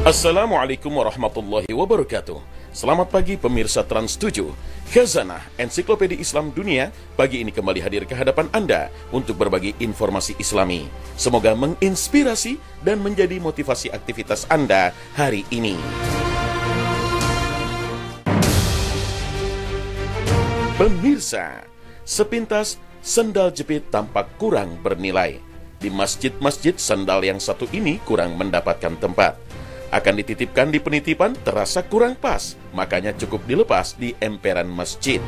Assalamualaikum warahmatullahi wabarakatuh. Selamat pagi pemirsa Trans 7. Khazanah Ensiklopedia Islam Dunia pagi ini kembali hadir ke hadapan Anda untuk berbagi informasi Islami. Semoga menginspirasi dan menjadi motivasi aktivitas Anda hari ini. Pemirsa, sepintas sendal jepit tampak kurang bernilai. Di masjid-masjid sandal yang satu ini kurang mendapatkan tempat. Akan dititipkan di penitipan terasa kurang pas, makanya cukup dilepas di emperan masjid.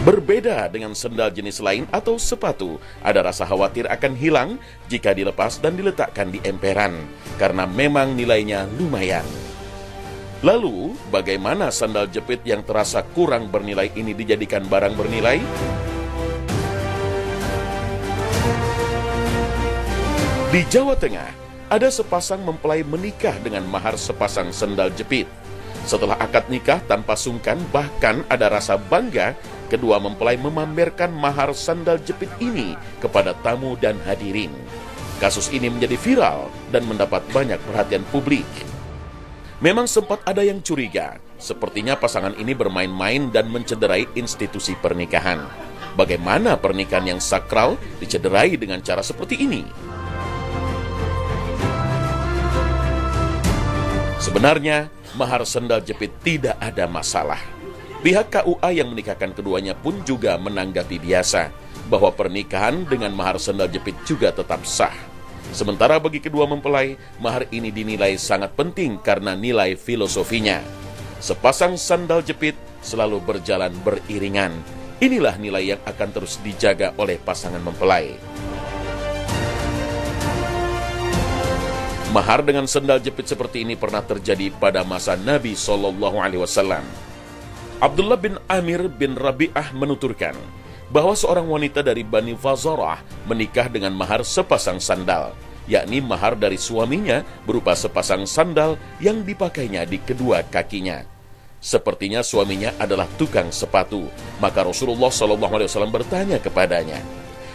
Berbeda dengan sendal jenis lain atau sepatu, ada rasa khawatir akan hilang jika dilepas dan diletakkan di emperan, karena memang nilainya lumayan. Lalu, bagaimana sandal jepit yang terasa kurang bernilai ini dijadikan barang bernilai? Di Jawa Tengah, ada sepasang mempelai menikah dengan mahar sepasang sendal jepit. Setelah akad nikah tanpa sungkan, bahkan ada rasa bangga, kedua mempelai memamerkan mahar sandal jepit ini kepada tamu dan hadirin. Kasus ini menjadi viral dan mendapat banyak perhatian publik. Memang sempat ada yang curiga, sepertinya pasangan ini bermain-main dan mencederai institusi pernikahan. Bagaimana pernikahan yang sakral dicederai dengan cara seperti ini? Sebenarnya, mahar sandal jepit tidak ada masalah. Pihak KUA yang menikahkan keduanya pun juga menanggapi biasa, bahwa pernikahan dengan mahar sandal jepit juga tetap sah. Sementara bagi kedua mempelai, mahar ini dinilai sangat penting karena nilai filosofinya. Sepasang sandal jepit selalu berjalan beriringan. Inilah nilai yang akan terus dijaga oleh pasangan mempelai. Mahar dengan sandal jepit seperti ini pernah terjadi pada masa Nabi SAW. Abdullah bin Amir bin Rabi'ah menuturkan bahwa seorang wanita dari Bani Fazarah menikah dengan mahar sepasang sandal, yakni mahar dari suaminya berupa sepasang sandal yang dipakainya di kedua kakinya. Sepertinya suaminya adalah tukang sepatu, maka Rasulullah SAW bertanya kepadanya,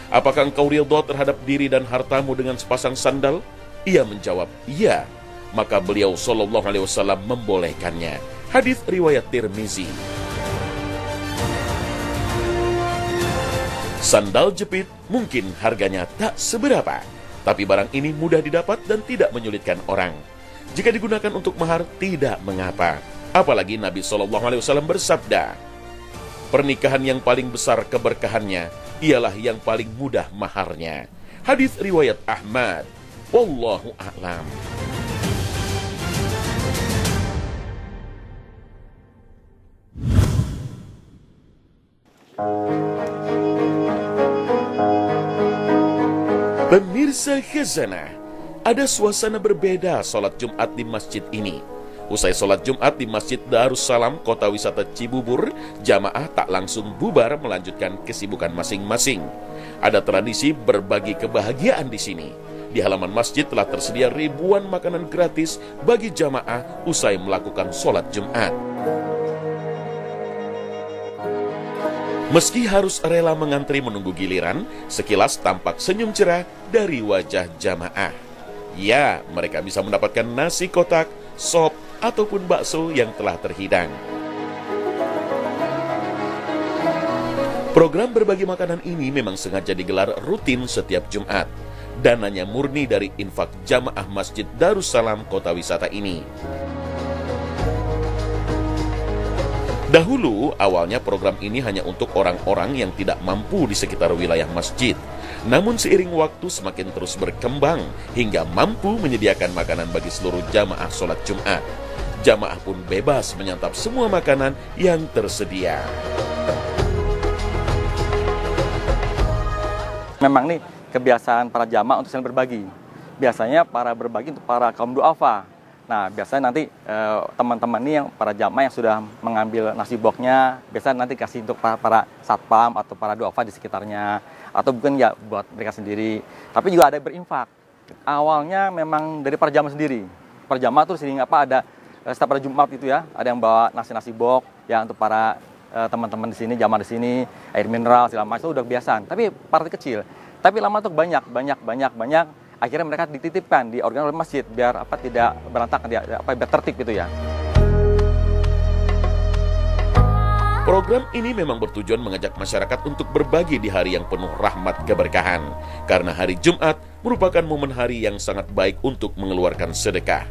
"Apakah engkau ridha terhadap diri dan hartamu dengan sepasang sandal?" Ia menjawab, "Iya." Maka beliau SAW membolehkannya. Hadis riwayat Tirmizi. Sandal jepit mungkin harganya tak seberapa, tapi barang ini mudah didapat dan tidak menyulitkan orang. Jika digunakan untuk mahar, tidak mengapa. Apalagi Nabi SAW bersabda, "Pernikahan yang paling besar keberkahannya ialah yang paling mudah maharnya." Hadis riwayat Ahmad. Wallahu a'lam. Pemirsa Khazanah, ada suasana berbeda sholat Jumat di masjid ini. Usai sholat Jumat di Masjid Darussalam, Kota Wisata Cibubur, jamaah tak langsung bubar melanjutkan kesibukan masing-masing. Ada tradisi berbagi kebahagiaan di sini. Di halaman masjid telah tersedia ribuan makanan gratis bagi jamaah usai melakukan sholat Jumat. Meski harus rela mengantri menunggu giliran, sekilas tampak senyum cerah dari wajah jamaah. Ya, mereka bisa mendapatkan nasi kotak, sop, ataupun bakso yang telah terhidang. Program berbagi makanan ini memang sengaja digelar rutin setiap Jumat. Dananya murni dari infak jamaah Masjid Darussalam Kota Wisata ini. Dahulu, awalnya program ini hanya untuk orang-orang yang tidak mampu di sekitar wilayah masjid. Namun seiring waktu semakin terus berkembang hingga mampu menyediakan makanan bagi seluruh jamaah sholat Jumat. Jamaah pun bebas menyantap semua makanan yang tersedia. Memang nih kebiasaan para jamaah untuk saling berbagi. Biasanya para berbagi untuk para kaum duafa. Nah, biasanya nanti teman-teman nih yang para jamaah yang sudah mengambil nasi boxnya, biasanya nanti kasih untuk para satpam atau para duafa di sekitarnya, atau bukan ya buat mereka sendiri. Tapi juga ada yang berinfak. Awalnya memang dari para jamaah sendiri. Para jamaah tuh sering ada setiap pada Jumat itu ya, ada yang bawa nasi box ya untuk para teman-teman di sini, jamaah di sini, air mineral segala macam itu udah kebiasaan. Tapi partai kecil. Tapi lama tuh banyak akhirnya mereka dititipkan di organ oleh masjid biar tidak berantakan, biar tertib gitu ya. Program ini memang bertujuan mengajak masyarakat untuk berbagi di hari yang penuh rahmat keberkahan, karena hari Jumat merupakan momen hari yang sangat baik untuk mengeluarkan sedekah.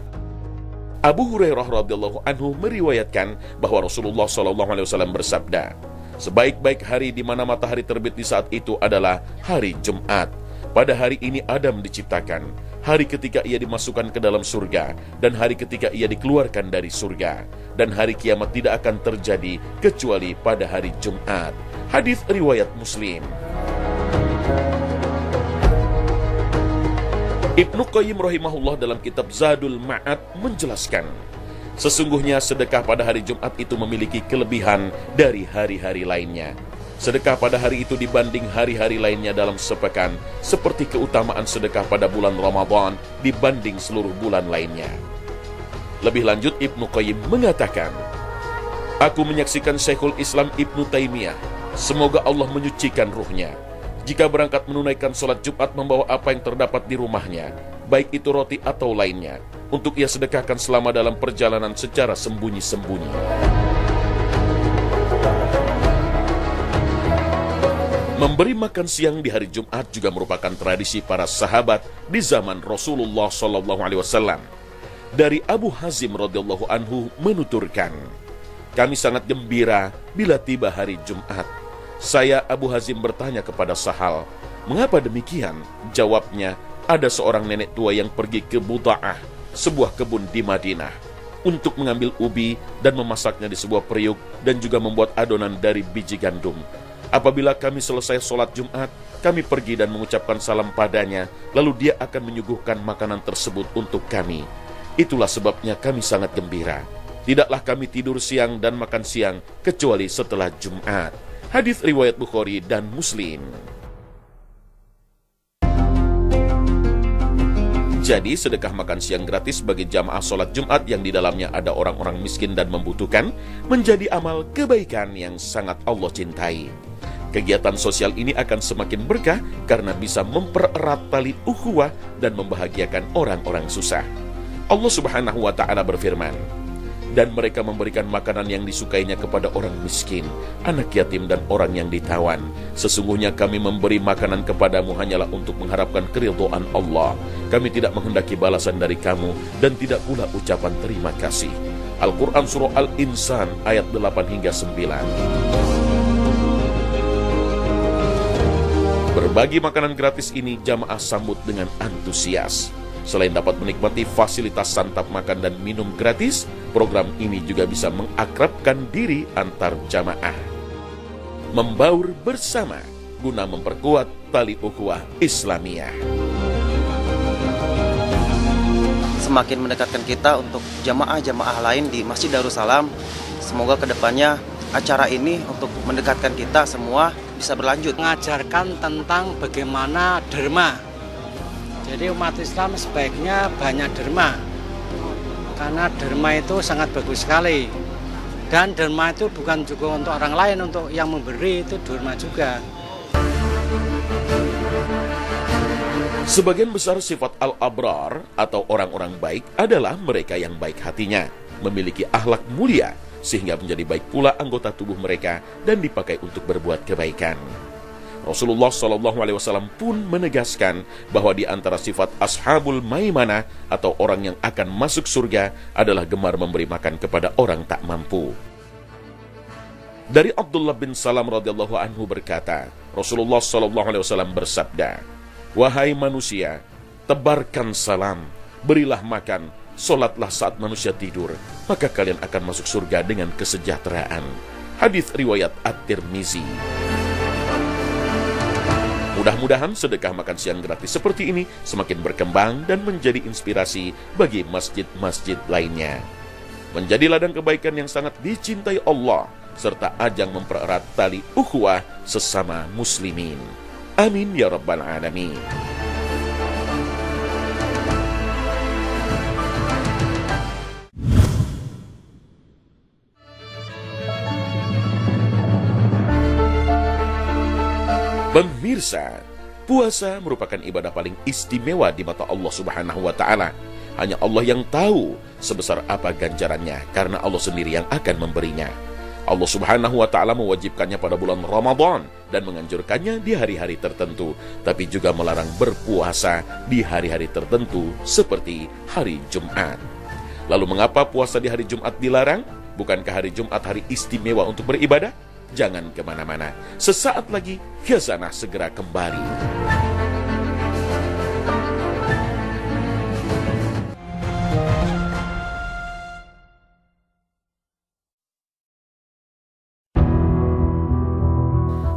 Abu Hurairah radhiyallahu anhu meriwayatkan bahwa Rasulullah SAW bersabda, sebaik-baik hari di mana matahari terbit di saat itu adalah hari Jumat. Pada hari ini Adam diciptakan, hari ketika ia dimasukkan ke dalam surga, dan hari ketika ia dikeluarkan dari surga. Dan hari kiamat tidak akan terjadi kecuali pada hari Jumat. Hadis riwayat Muslim. Ibnu Qayyim rahimahullah dalam kitab Zadul Ma'ad menjelaskan, sesungguhnya sedekah pada hari Jumat itu memiliki kelebihan dari hari-hari lainnya. Sedekah pada hari itu dibanding hari-hari lainnya dalam sepekan, seperti keutamaan sedekah pada bulan Ramadan dibanding seluruh bulan lainnya. Lebih lanjut, Ibnu Qayyim mengatakan, aku menyaksikan Syekhul Islam Ibnu Taimiyah, semoga Allah menyucikan ruhnya, jika berangkat menunaikan sholat Jumat membawa apa yang terdapat di rumahnya, baik itu roti atau lainnya, untuk ia sedekahkan selama dalam perjalanan secara sembunyi-sembunyi. Memberi makan siang di hari Jumat juga merupakan tradisi para sahabat di zaman Rasulullah SAW. Dari Abu Hazim radhiyallahu anhu menuturkan, kami sangat gembira bila tiba hari Jumat. Saya Abu Hazim bertanya kepada Sahal, mengapa demikian? Jawabnya, ada seorang nenek tua yang pergi ke Buda'ah, sebuah kebun di Madinah, untuk mengambil ubi dan memasaknya di sebuah periuk dan juga membuat adonan dari biji gandum. Apabila kami selesai sholat Jumat, kami pergi dan mengucapkan salam padanya, lalu dia akan menyuguhkan makanan tersebut untuk kami. Itulah sebabnya kami sangat gembira. Tidaklah kami tidur siang dan makan siang, kecuali setelah Jumat. Hadis riwayat Bukhari dan Muslim. Jadi sedekah makan siang gratis bagi jamaah sholat Jumat yang di dalamnya ada orang-orang miskin dan membutuhkan, menjadi amal kebaikan yang sangat Allah cintai. Kegiatan sosial ini akan semakin berkah karena bisa mempererat tali ukhuwah dan membahagiakan orang-orang susah. Allah Subhanahu wa Ta'ala berfirman, dan mereka memberikan makanan yang disukainya kepada orang miskin, anak yatim dan orang yang ditawan. Sesungguhnya kami memberi makanan kepadamu hanyalah untuk mengharapkan keridhaan Allah. Kami tidak menghendaki balasan dari kamu dan tidak pula ucapan terima kasih. Al-Quran Surah Al-Insan ayat 8 hingga 9. Berbagi makanan gratis ini jamaah sambut dengan antusias. Selain dapat menikmati fasilitas santap makan dan minum gratis, program ini juga bisa mengakrabkan diri antar jamaah. Membaur bersama guna memperkuat tali ukhuwah Islamiyah. Semakin mendekatkan kita untuk jamaah-jamaah lain di Masjid Darussalam. Semoga kedepannya acara ini untuk mendekatkan kita semua bisa berlanjut. Mengajarkan tentang bagaimana derma. Jadi umat Islam sebaiknya banyak derma, karena derma itu sangat bagus sekali. Dan derma itu bukan juga untuk orang lain, untuk yang memberi itu derma juga. Sebagian besar sifat al-abrar atau orang-orang baik adalah mereka yang baik hatinya, memiliki akhlak mulia, sehingga menjadi baik pula anggota tubuh mereka dan dipakai untuk berbuat kebaikan. Rasulullah SAW pun menegaskan bahwa di antara sifat ashabul maimanah atau orang yang akan masuk surga adalah gemar memberi makan kepada orang tak mampu. Dari Abdullah bin Salam radhiyallahu anhu berkata, Rasulullah SAW bersabda, wahai manusia, tebarkan salam, berilah makan, solatlah saat manusia tidur, maka kalian akan masuk surga dengan kesejahteraan. Hadis riwayat At-Tirmizi. Mudah-mudahan sedekah makan siang gratis seperti ini semakin berkembang dan menjadi inspirasi bagi masjid-masjid lainnya. Menjadi ladang kebaikan yang sangat dicintai Allah, serta ajang mempererat tali ukhuwah sesama muslimin. Amin ya rabbal alamin. Pemirsa, Puasa merupakan ibadah paling istimewa di mata Allah Subhanahu wa Ta'ala. Hanya Allah yang tahu sebesar apa ganjarannya, karena Allah sendiri yang akan memberinya. Allah Subhanahu wa Ta'ala mewajibkannya pada bulan Ramadan dan menganjurkannya di hari-hari tertentu, tapi juga melarang berpuasa di hari-hari tertentu seperti hari Jumat. Lalu mengapa puasa di hari Jumat dilarang? Bukankah hari Jumat hari istimewa untuk beribadah? Jangan kemana-mana. Sesaat lagi Khazanah segera kembali.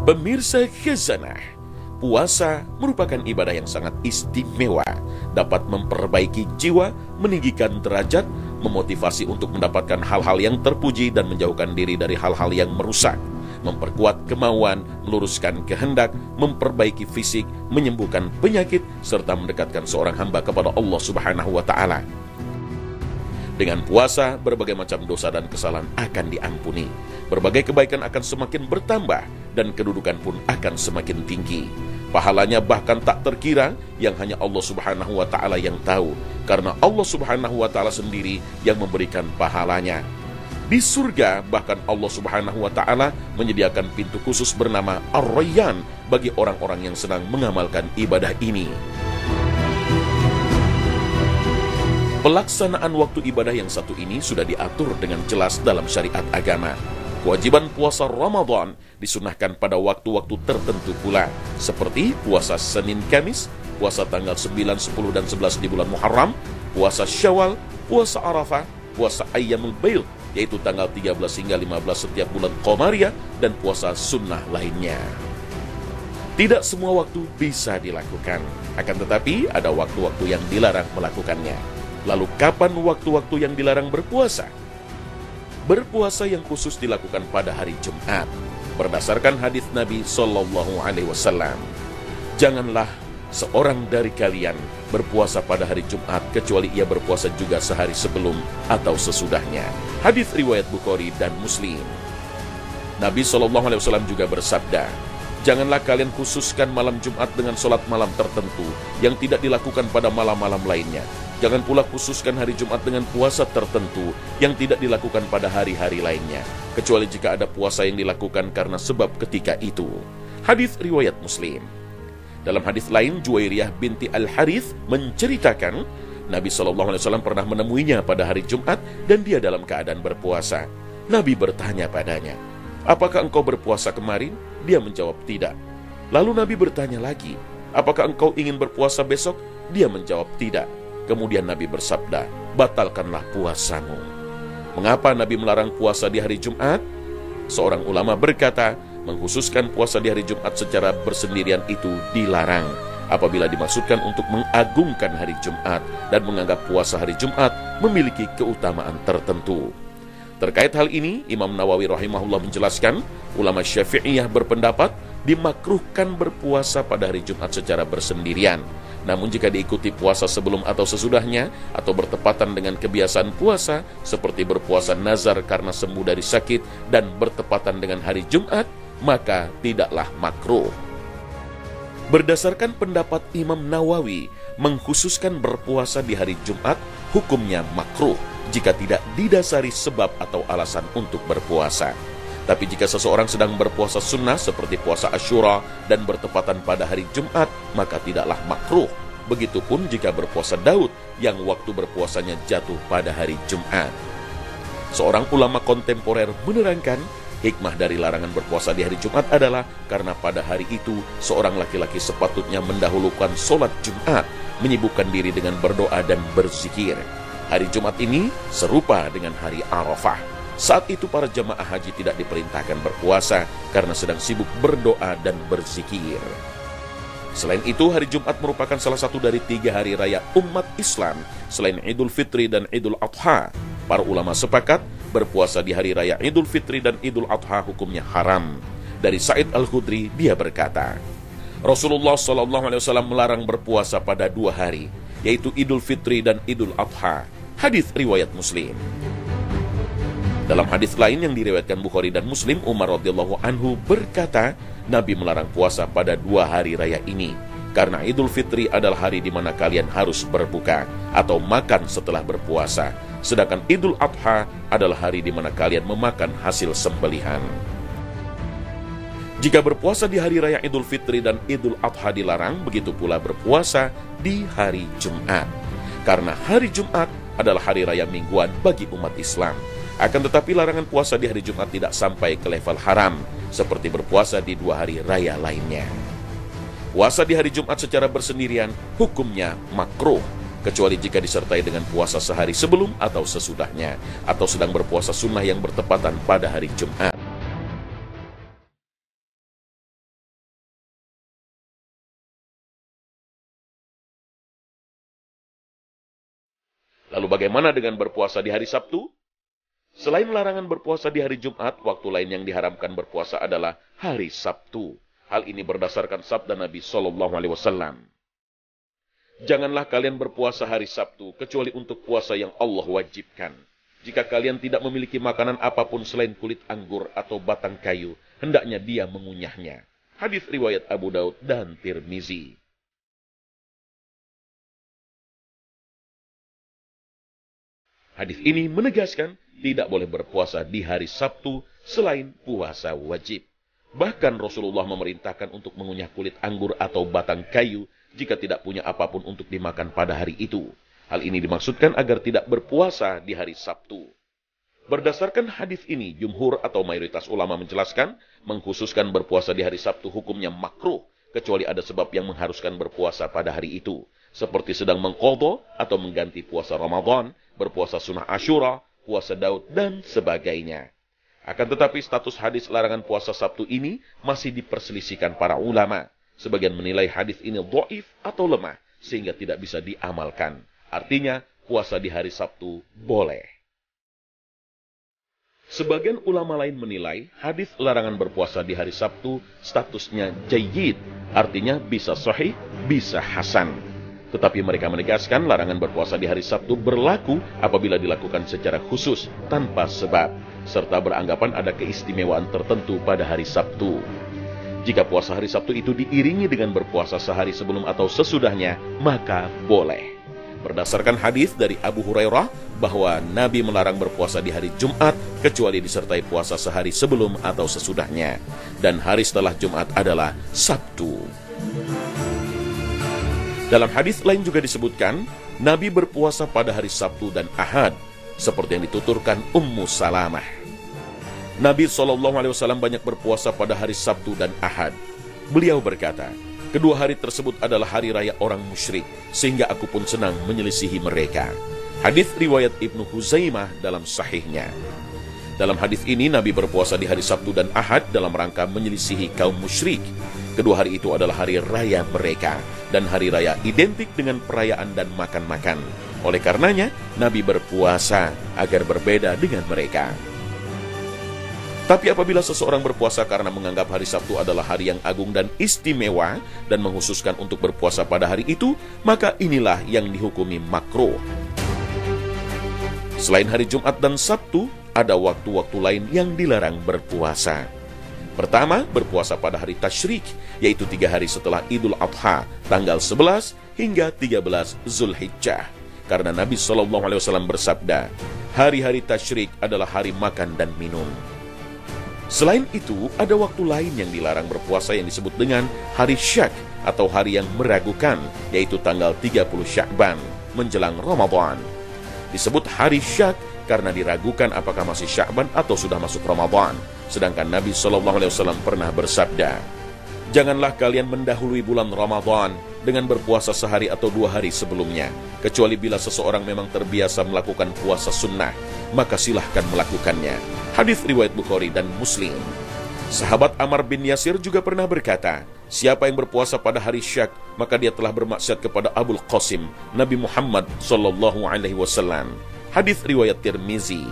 Pemirsa Khazanah, puasa merupakan ibadah yang sangat istimewa, dapat memperbaiki jiwa, meninggikan derajat, memotivasi untuk mendapatkan hal-hal yang terpuji dan menjauhkan diri dari hal-hal yang merusak, memperkuat kemauan, meluruskan kehendak, memperbaiki fisik, menyembuhkan penyakit, serta mendekatkan seorang hamba kepada Allah Subhanahu wa Ta'ala. Dengan puasa, berbagai macam dosa dan kesalahan akan diampuni. Berbagai kebaikan akan semakin bertambah dan kedudukan pun akan semakin tinggi. Pahalanya bahkan tak terkira, yang hanya Allah Subhanahu wa Ta'ala yang tahu, karena Allah Subhanahu wa Ta'ala sendiri yang memberikan pahalanya. Di surga, bahkan Allah Subhanahu wa Ta'ala menyediakan pintu khusus bernama Ar-Rayyan bagi orang-orang yang senang mengamalkan ibadah ini. Pelaksanaan waktu ibadah yang satu ini sudah diatur dengan jelas dalam syariat agama. Kewajiban puasa Ramadan disunahkan pada waktu-waktu tertentu pula, seperti puasa Senin Kamis, puasa tanggal 9, 10, dan 11 di bulan Muharram, puasa Syawal, puasa Arafah, puasa Ayyamul Bail, yaitu tanggal 13 hingga 15 setiap bulan Qamariyah, dan puasa sunnah lainnya. Tidak semua waktu bisa dilakukan, akan tetapi ada waktu-waktu yang dilarang melakukannya. Lalu kapan waktu-waktu yang dilarang berpuasa? Berpuasa yang khusus dilakukan pada hari Jumat, berdasarkan hadis Nabi Sallallahu Alaihi Wasallam. Janganlah seorang dari kalian berpuasa pada hari Jumat kecuali ia berpuasa juga sehari sebelum atau sesudahnya. Hadis riwayat Bukhari dan Muslim. Nabi Sallallahu Alaihi Wasallam juga bersabda, janganlah kalian khususkan malam Jumat dengan sholat malam tertentu yang tidak dilakukan pada malam-malam lainnya. Jangan pula khususkan hari Jumat dengan puasa tertentu yang tidak dilakukan pada hari-hari lainnya, kecuali jika ada puasa yang dilakukan karena sebab ketika itu. Hadis riwayat Muslim. Dalam hadis lain, Juwairiyah binti Al-Harith menceritakan, Nabi SAW pernah menemuinya pada hari Jumat dan dia dalam keadaan berpuasa. Nabi bertanya padanya, apakah engkau berpuasa kemarin? Dia menjawab tidak. Lalu Nabi bertanya lagi, apakah engkau ingin berpuasa besok? Dia menjawab tidak. Kemudian Nabi bersabda, batalkanlah puasamu. Mengapa Nabi melarang puasa di hari Jumat? Seorang ulama berkata, mengkhususkan puasa di hari Jumat secara bersendirian itu dilarang apabila dimaksudkan untuk mengagungkan hari Jumat dan menganggap puasa hari Jumat memiliki keutamaan tertentu. Terkait hal ini, Imam Nawawi rahimahullah menjelaskan, ulama Syafi'iyah berpendapat dimakruhkan berpuasa pada hari Jumat secara bersendirian. Namun jika diikuti puasa sebelum atau sesudahnya, atau bertepatan dengan kebiasaan puasa, seperti berpuasa nazar karena sembuh dari sakit dan bertepatan dengan hari Jumat, maka tidaklah makruh. Berdasarkan pendapat Imam Nawawi, mengkhususkan berpuasa di hari Jumat, hukumnya makruh jika tidak didasari sebab atau alasan untuk berpuasa. Tapi jika seseorang sedang berpuasa sunnah seperti puasa Asyura dan bertepatan pada hari Jumat, maka tidaklah makruh. Begitupun jika berpuasa Daud yang waktu berpuasanya jatuh pada hari Jumat. Seorang ulama kontemporer menerangkan, hikmah dari larangan berpuasa di hari Jumat adalah karena pada hari itu seorang laki-laki sepatutnya mendahulukan sholat Jumat, menyibukkan diri dengan berdoa dan berzikir. Hari Jumat ini serupa dengan hari Arafah. Saat itu para jemaah haji tidak diperintahkan berpuasa karena sedang sibuk berdoa dan berzikir. Selain itu, hari Jumat merupakan salah satu dari 3 hari raya umat Islam selain Idul Fitri dan Idul Adha. Para ulama sepakat berpuasa di hari raya Idul Fitri dan Idul Adha hukumnya haram. Dari Sa'id Al-Khudri, dia berkata, Rasulullah SAW melarang berpuasa pada 2 hari, yaitu Idul Fitri dan Idul Adha. Hadis riwayat Muslim. Dalam hadis lain yang diriwayatkan Bukhari dan Muslim, Umar radhiyallahu anhu berkata, Nabi melarang puasa pada 2 hari raya ini, Karena Idul Fitri adalah hari di mana kalian harus berbuka atau makan setelah berpuasa. Sedangkan Idul Adha adalah hari di mana kalian memakan hasil sembelihan. Jika berpuasa di hari raya Idul Fitri dan Idul Adha dilarang, begitu pula berpuasa di hari Jumat. Karena hari Jumat adalah hari raya mingguan bagi umat Islam. Akan tetapi larangan puasa di hari Jumat tidak sampai ke level haram, seperti berpuasa di 2 hari raya lainnya. Puasa di hari Jumat secara bersendirian hukumnya makruh, kecuali jika disertai dengan puasa sehari sebelum atau sesudahnya, atau sedang berpuasa sunnah yang bertepatan pada hari Jumat. Lalu bagaimana dengan berpuasa di hari Sabtu? Selain larangan berpuasa di hari Jumat, waktu lain yang diharamkan berpuasa adalah hari Sabtu. Hal ini berdasarkan sabda Nabi SAW. Janganlah kalian berpuasa hari Sabtu, kecuali untuk puasa yang Allah wajibkan. Jika kalian tidak memiliki makanan apapun selain kulit anggur atau batang kayu, hendaknya dia mengunyahnya. Hadis riwayat Abu Daud dan Tirmizi. Hadis ini menegaskan tidak boleh berpuasa di hari Sabtu selain puasa wajib. Bahkan Rasulullah memerintahkan untuk mengunyah kulit anggur atau batang kayu jika tidak punya apapun untuk dimakan pada hari itu. Hal ini dimaksudkan agar tidak berpuasa di hari Sabtu. Berdasarkan hadis ini, jumhur atau mayoritas ulama menjelaskan, mengkhususkan berpuasa di hari Sabtu hukumnya makruh, kecuali ada sebab yang mengharuskan berpuasa pada hari itu, seperti sedang mengqadha atau mengganti puasa Ramadan, berpuasa sunnah Asyura, puasa Daud, dan sebagainya. Akan tetapi status hadis larangan puasa Sabtu ini masih diperselisihkan para ulama. Sebagian menilai hadis ini dhaif atau lemah, sehingga tidak bisa diamalkan. Artinya, puasa di hari Sabtu boleh. Sebagian ulama lain menilai hadis larangan berpuasa di hari Sabtu statusnya jayyid, artinya bisa sahih, bisa hasan. Tetapi mereka menegaskan larangan berpuasa di hari Sabtu berlaku apabila dilakukan secara khusus, tanpa sebab, serta beranggapan ada keistimewaan tertentu pada hari Sabtu. Jika puasa hari Sabtu itu diiringi dengan berpuasa sehari sebelum atau sesudahnya, maka boleh. Berdasarkan hadis dari Abu Hurairah bahwa Nabi melarang berpuasa di hari Jumat kecuali disertai puasa sehari sebelum atau sesudahnya. Dan hari setelah Jumat adalah Sabtu. Dalam hadis lain juga disebutkan, Nabi berpuasa pada hari Sabtu dan Ahad, seperti yang dituturkan Ummu Salamah. Nabi SAW banyak berpuasa pada hari Sabtu dan Ahad. Beliau berkata, kedua hari tersebut adalah hari raya orang musyrik, sehingga aku pun senang menyelisihi mereka. Hadis riwayat Ibnu Huzaimah dalam sahihnya. Dalam hadis ini, Nabi berpuasa di hari Sabtu dan Ahad dalam rangka menyelisihi kaum musyrik. Kedua hari itu adalah hari raya mereka, dan hari raya identik dengan perayaan dan makan-makan. Oleh karenanya, Nabi berpuasa agar berbeda dengan mereka. Tapi apabila seseorang berpuasa karena menganggap hari Sabtu adalah hari yang agung dan istimewa, dan menghususkan untuk berpuasa pada hari itu, maka inilah yang dihukumi makruh. Selain hari Jumat dan Sabtu, ada waktu-waktu lain yang dilarang berpuasa. Pertama, berpuasa pada hari Tasyrik, yaitu 3 hari setelah Idul Adha, tanggal 11 hingga 13 Zulhijjah. Karena Nabi SAW bersabda, hari-hari Tasyrik adalah hari makan dan minum. Selain itu, ada waktu lain yang dilarang berpuasa yang disebut dengan hari Syak, atau hari yang meragukan, yaitu tanggal 30 Sya'ban, menjelang Ramadan. Disebut hari Syak karena diragukan apakah masih Sya'ban atau sudah masuk Ramadan. Sedangkan Nabi SAW pernah bersabda, janganlah kalian mendahului bulan Ramadan dengan berpuasa sehari atau 2 hari sebelumnya, kecuali bila seseorang memang terbiasa melakukan puasa sunnah, maka silahkan melakukannya. Hadis riwayat Bukhari dan Muslim. Sahabat Ammar bin Yasir juga pernah berkata, siapa yang berpuasa pada hari Syak, maka dia telah bermaksiat kepada Abul Qasim, Nabi Muhammad SAW. Hadis riwayat Tirmizi.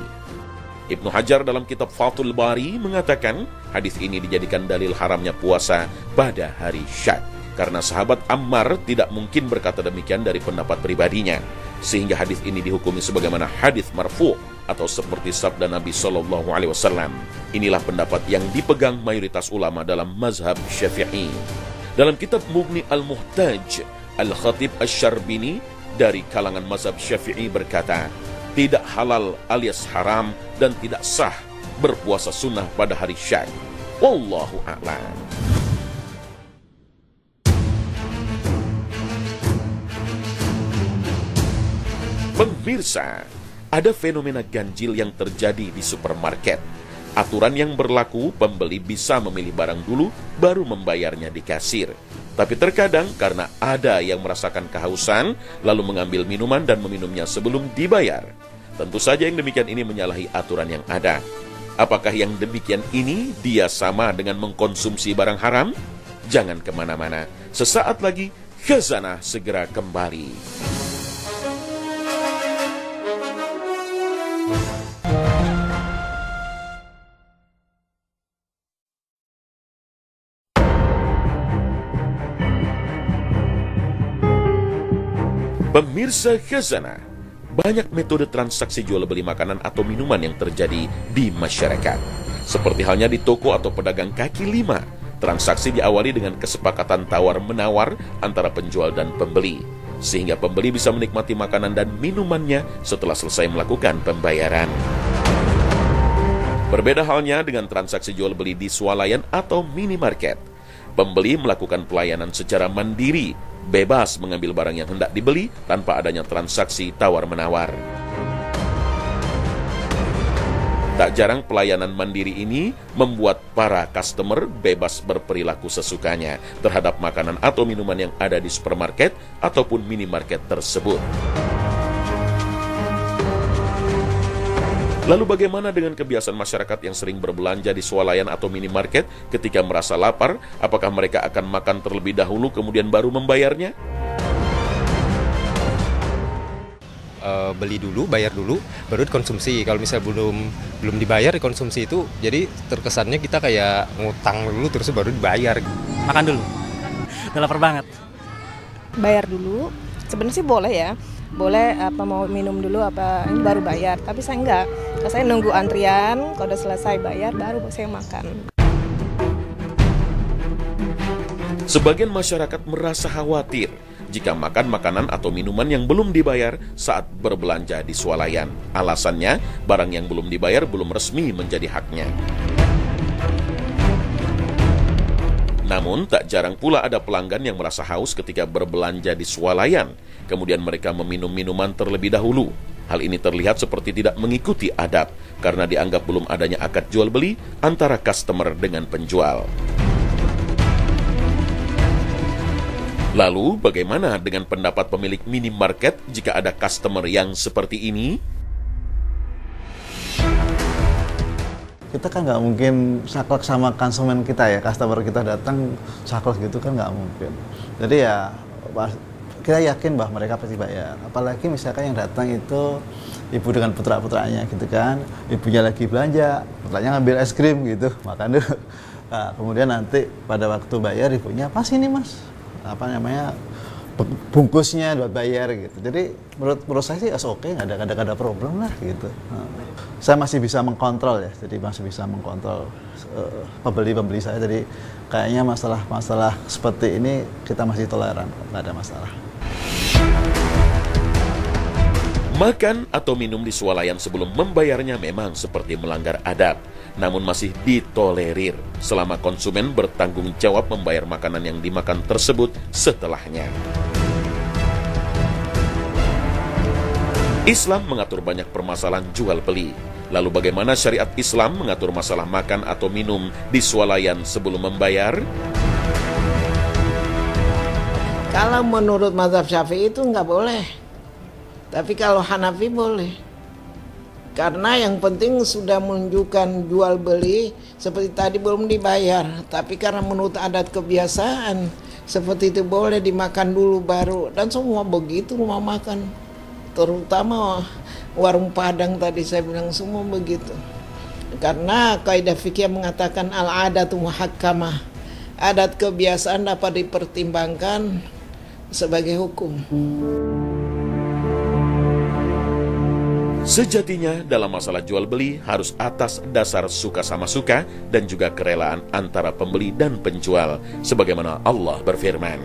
Ibnu Hajar dalam kitab Fathul Bari mengatakan, hadis ini dijadikan dalil haramnya puasa pada hari Syak, karena sahabat Ammar tidak mungkin berkata demikian dari pendapat pribadinya, sehingga hadis ini dihukumi sebagaimana hadis marfu' atau seperti sabda Nabi SAW. Inilah pendapat yang dipegang mayoritas ulama dalam mazhab Syafi'i. Dalam kitab Mughni Al-Muhtaj, Al-Khatib Asy-Syarbini dari kalangan mazhab Syafi'i berkata, tidak halal alias haram dan tidak sah berpuasa sunnah pada hari Syak. Wallahu a'lam. Pemirsa, ada fenomena ganjil yang terjadi di supermarket. Aturan yang berlaku, pembeli bisa memilih barang dulu, baru membayarnya di kasir. Tapi terkadang karena ada yang merasakan kehausan, lalu mengambil minuman dan meminumnya sebelum dibayar. Tentu saja yang demikian ini menyalahi aturan yang ada. Apakah yang demikian ini dia sama dengan mengkonsumsi barang haram? Jangan kemana-mana. Sesaat lagi, Khazanah segera kembali. Pemirsa Khazanah, banyak metode transaksi jual beli makanan atau minuman yang terjadi di masyarakat. Seperti halnya di toko atau pedagang kaki lima, transaksi diawali dengan kesepakatan tawar-menawar antara penjual dan pembeli, sehingga pembeli bisa menikmati makanan dan minumannya setelah selesai melakukan pembayaran. Berbeda halnya dengan transaksi jual beli di swalayan atau minimarket. Pembeli melakukan pelayanan secara mandiri, bebas mengambil barang yang hendak dibeli tanpa adanya transaksi tawar-menawar. Tak jarang pelayanan mandiri ini membuat para customer bebas berperilaku sesukanya terhadap makanan atau minuman yang ada di supermarket ataupun minimarket tersebut. Lalu bagaimana dengan kebiasaan masyarakat yang sering berbelanja di swalayan atau minimarket ketika merasa lapar? Apakah mereka akan makan terlebih dahulu kemudian baru membayarnya? Beli dulu, bayar dulu, baru dikonsumsi. Kalau misalnya belum dibayar dikonsumsi itu, jadi terkesannya kita kayak ngutang dulu terus baru dibayar. Makan dulu, udah lapar banget. Bayar dulu, sebenarnya sih boleh ya. Boleh apa mau minum dulu apa ini baru bayar, tapi saya enggak. Saya nunggu antrian, kalau udah selesai bayar baru saya makan. Sebagian masyarakat merasa khawatir jika makan makanan atau minuman yang belum dibayar saat berbelanja di swalayan. Alasannya, barang yang belum dibayar belum resmi menjadi haknya. Namun, tak jarang pula ada pelanggan yang merasa haus ketika berbelanja di swalayan. Kemudian mereka meminum minuman terlebih dahulu. Hal ini terlihat seperti tidak mengikuti adab, karena dianggap belum adanya akad jual beli antara customer dengan penjual. Lalu, bagaimana dengan pendapat pemilik minimarket jika ada customer yang seperti ini? Kita kan nggak mungkin saklek sama konsumen kita ya, customer kita datang saklek gitu kan nggak mungkin. Jadi ya kita yakin bahwa mereka pasti bayar. Apalagi misalkan yang datang itu ibu dengan putra-putranya gitu kan, ibunya lagi belanja, putranya ngambil es krim gitu, makan dulu. Nah, kemudian nanti pada waktu bayar ibunya, pas ini mas, apa namanya, bungkusnya buat bayar gitu. Jadi menurut saya sih oke, nggak ada problem lah gitu. Saya masih bisa mengkontrol ya, jadi masih bisa mengkontrol pembeli saya. Jadi kayaknya masalah seperti ini kita masih toleran, nggak ada masalah. Makan atau minum di swalayan sebelum membayarnya memang seperti melanggar adab, namun masih ditolerir selama konsumen bertanggung jawab membayar makanan yang dimakan tersebut setelahnya. Islam mengatur banyak permasalahan jual beli. Lalu bagaimana syariat Islam mengatur masalah makan atau minum di swalayan sebelum membayar? Kalau menurut mazhab Syafi'i itu nggak boleh. Tapi kalau Hanafi boleh. Karena yang penting sudah menunjukkan jual beli seperti tadi belum dibayar. Tapi karena menurut adat kebiasaan seperti itu boleh dimakan dulu baru. Dan semua begitu rumah makan. Terutama warung Padang tadi saya bilang semua begitu. Karena kaidah fikih mengatakan al-adatu muhakkamah. Adat kebiasaan dapat dipertimbangkan sebagai hukum. Sejatinya dalam masalah jual beli harus atas dasar suka sama suka dan juga kerelaan antara pembeli dan penjual, sebagaimana Allah berfirman,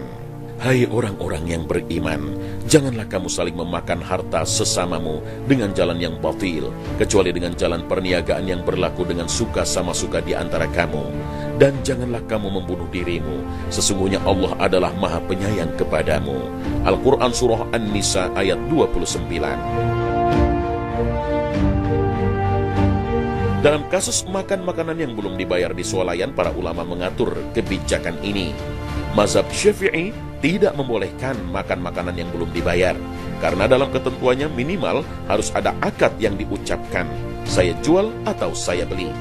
"Hai orang-orang yang beriman, janganlah kamu saling memakan harta sesamamu dengan jalan yang batil, kecuali dengan jalan perniagaan yang berlaku dengan suka sama suka di antara kamu. Dan janganlah kamu membunuh dirimu, sesungguhnya Allah adalah Maha Penyayang kepadamu." Al-Quran Surah An-Nisa ayat 29. Dalam kasus makan makanan yang belum dibayar di swalayan, para ulama mengatur kebijakan ini. Mazhab Syafi'i tidak membolehkan makan makanan yang belum dibayar, karena dalam ketentuannya minimal harus ada akad yang diucapkan, saya jual atau saya beli.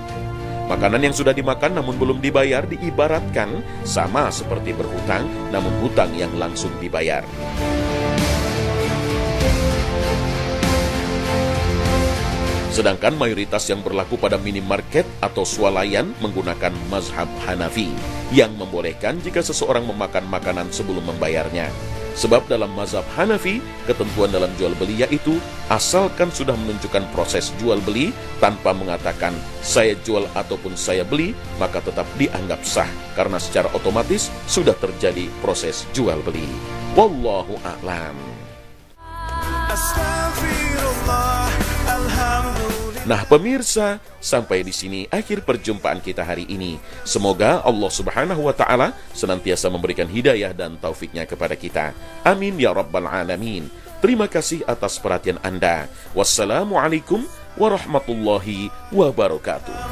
Makanan yang sudah dimakan namun belum dibayar diibaratkan sama seperti berhutang, namun hutang yang langsung dibayar. Sedangkan mayoritas yang berlaku pada minimarket atau swalayan menggunakan mazhab Hanafi, yang membolehkan jika seseorang memakan makanan sebelum membayarnya. Sebab dalam mazhab Hanafi, ketentuan dalam jual beli yaitu asalkan sudah menunjukkan proses jual beli tanpa mengatakan saya jual ataupun saya beli, maka tetap dianggap sah karena secara otomatis sudah terjadi proses jual beli. Wallahu a'lam. Nah pemirsa, sampai di sini akhir perjumpaan kita hari ini. Semoga Allah Subhanahu wa Ta'ala senantiasa memberikan hidayah dan taufiknya kepada kita. Amin ya Rabbal Alamin. Terima kasih atas perhatian Anda. Wassalamualaikum warahmatullahi wabarakatuh.